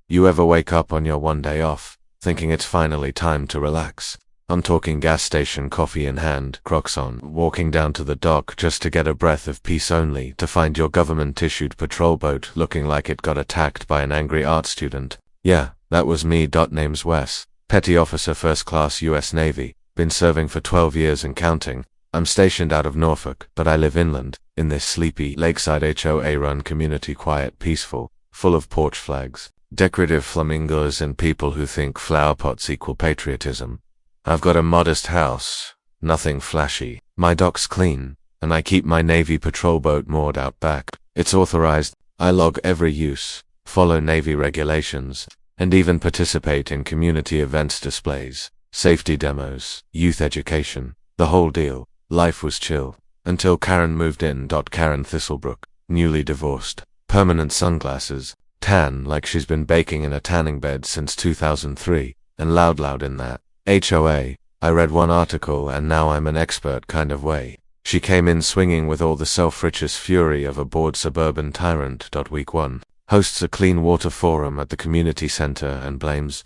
You ever wake up on your one day off, thinking it's finally time to relax? I'm talking gas station coffee in hand, Crocs on, walking down to the dock just to get a breath of peace only to find your government-issued patrol boat looking like it got attacked by an angry art student. Yeah, that was me. Name's Wes, Petty Officer First Class US Navy, been serving for 12 years and counting. I'm stationed out of Norfolk, but I live inland, in this sleepy, lakeside HOA-run community, quiet, peaceful, full of porch flags, decorative flamingos and people who think flower pots equal patriotism. I've got a modest house, nothing flashy. My dock's clean, and I keep my Navy patrol boat moored out back. It's authorized, I log every use, follow Navy regulations, and even participate in community events, displays, safety demos, youth education, the whole deal. Life was chill, until Karen moved in. Karen Thistlebrook, newly divorced, permanent sunglasses, tan like she's been baking in a tanning bed since 2003, and loud in that HOA. I read one article and now I'm an expert kind of way. She came in swinging with all the self-righteous fury of a bored suburban tyrant. Week 1, hosts a clean water forum at the community center and blames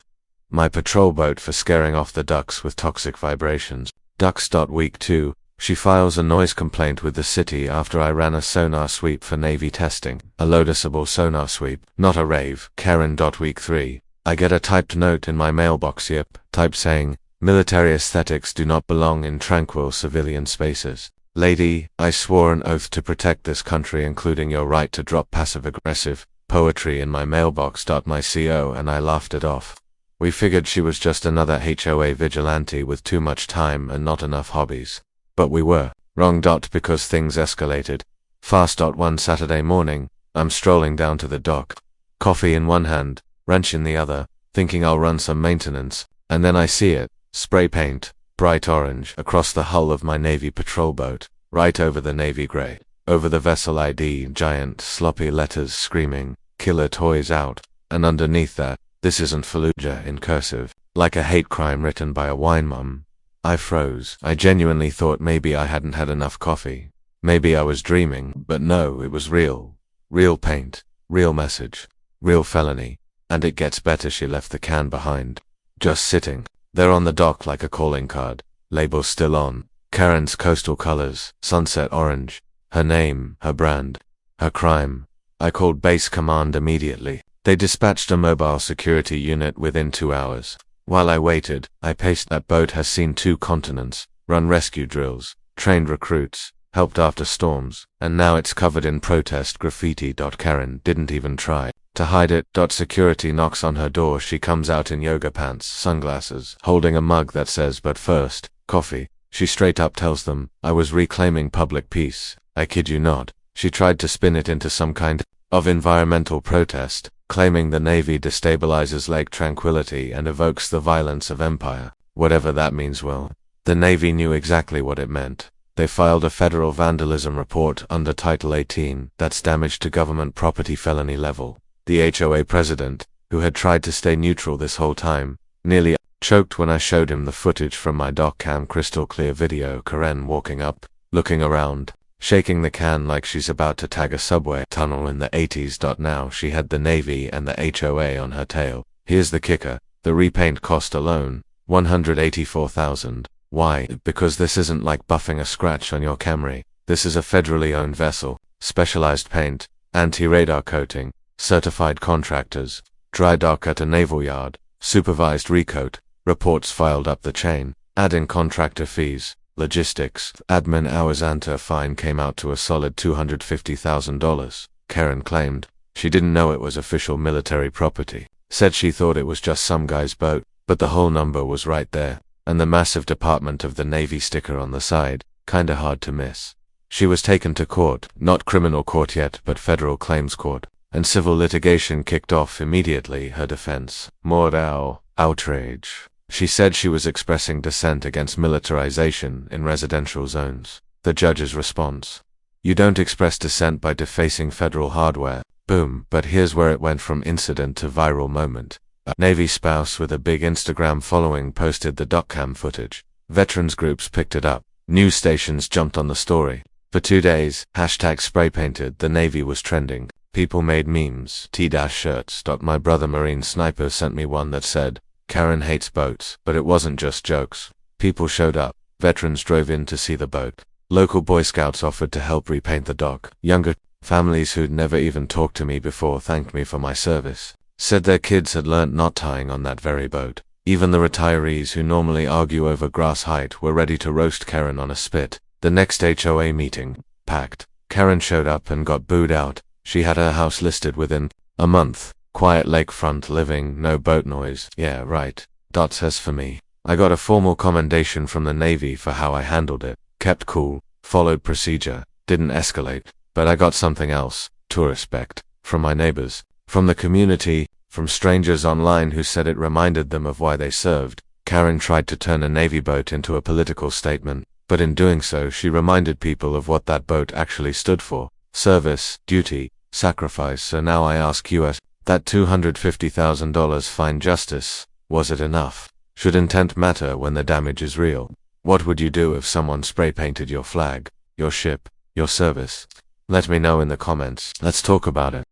my patrol boat for scaring off the ducks with toxic vibrations. Ducks. Week 2, she files a noise complaint with the city after I ran a sonar sweep for Navy testing. A noticeable sonar sweep, not a rave. Karen. Week 3, I get a typed note in my mailbox, type saying, military aesthetics do not belong in tranquil civilian spaces. Lady, I swore an oath to protect this country, including your right to drop passive-aggressive poetry in my mailbox. My CO and I laughed it off. We figured she was just another HOA vigilante with too much time and not enough hobbies. But we were wrong. Because things escalated fast. One Saturday morning, I'm strolling down to the dock, coffee in one hand, wrench in the other, thinking I'll run some maintenance, and then I see it, spray paint, bright orange, across the hull of my Navy patrol boat, right over the navy gray, over the vessel ID, giant, sloppy letters screaming, killer toys out, and underneath that, this isn't Fallujah in cursive, like a hate crime written by a wine mum. I froze. I genuinely thought maybe I hadn't had enough coffee. Maybe I was dreaming, but no, it was real. Real paint, real message, real felony. And it gets better, she left the can behind. Just sitting there on the dock like a calling card, label still on. Karen's coastal colors, sunset orange. Her name, her brand, her crime. I called base command immediately. They dispatched a mobile security unit within 2 hours. While I waited, I paced. That boat has seen 2 continents, run rescue drills, trained recruits, helped after storms, and now it's covered in protest graffiti. Karen didn't even try to hide it. Security knocks on her door. She comes out in yoga pants, sunglasses, holding a mug that says, but first, coffee. She straight up tells them, I was reclaiming public peace. I kid you not. She tried to spin it into some kind of environmental protest, claiming the Navy destabilizes lake tranquility and evokes the violence of empire. Whatever that means. Well, the Navy knew exactly what it meant. They filed a federal vandalism report under Title 18, that's damage to government property felony level. The HOA president, who had tried to stay neutral this whole time, nearly choked when I showed him the footage from my dock cam crystal clear video. Karen walking up, looking around, shaking the can like she's about to tag a subway tunnel in the 80s. Now she had the Navy and the HOA on her tail. Here's the kicker, the repaint cost alone, $184,000. Why? Because this isn't like buffing a scratch on your Camry. This is a federally owned vessel, specialized paint, anti-radar coating, certified contractors, dry dock at a naval yard, supervised recoat, reports filed up the chain, adding contractor fees, logistics, admin hours, and her fine came out to a solid $250,000. Karen claimed she didn't know it was official military property, said she thought it was just some guy's boat, but the whole number was right there, and the massive Department of the Navy sticker on the side, kinda hard to miss. She was taken to court, not criminal court yet, but federal claims court, and civil litigation kicked off immediately. Her defense, moral outrage. She said she was expressing dissent against militarization in residential zones. The judge's response, you don't express dissent by defacing federal hardware. Boom. But here's where it went from incident to viral moment. A Navy spouse with a big Instagram following posted the dockcam footage. Veterans groups picked it up. News stations jumped on the story. For 2 days, #spray painted, the Navy was trending. People made memes, T-shirts. My brother Marine Sniper sent me one that said, Karen hates boats, but it wasn't just jokes. People showed up. Veterans drove in to see the boat. Local Boy Scouts offered to help repaint the dock. Younger families who'd never even talked to me before thanked me for my service. Said their kids had learnt knot tying on that very boat. Even the retirees who normally argue over grass height were ready to roast Karen on a spit. The next HOA meeting, packed. Karen showed up and got booed out. She had her house listed within a month. Quiet lakefront living, no boat noise. Yeah, right. Says for me. I got a formal commendation from the Navy for how I handled it. Kept cool, followed procedure, didn't escalate. But I got something else, to respect. From my neighbors. From the community. From strangers online who said it reminded them of why they served. Karen tried to turn a Navy boat into a political statement, but in doing so she reminded people of what that boat actually stood for. Service, duty, sacrifice. So now I ask you, that $250,000 fine justice, was it enough? Should intent matter when the damage is real? What would you do if someone spray painted your flag, your ship, your service? Let me know in the comments. Let's talk about it.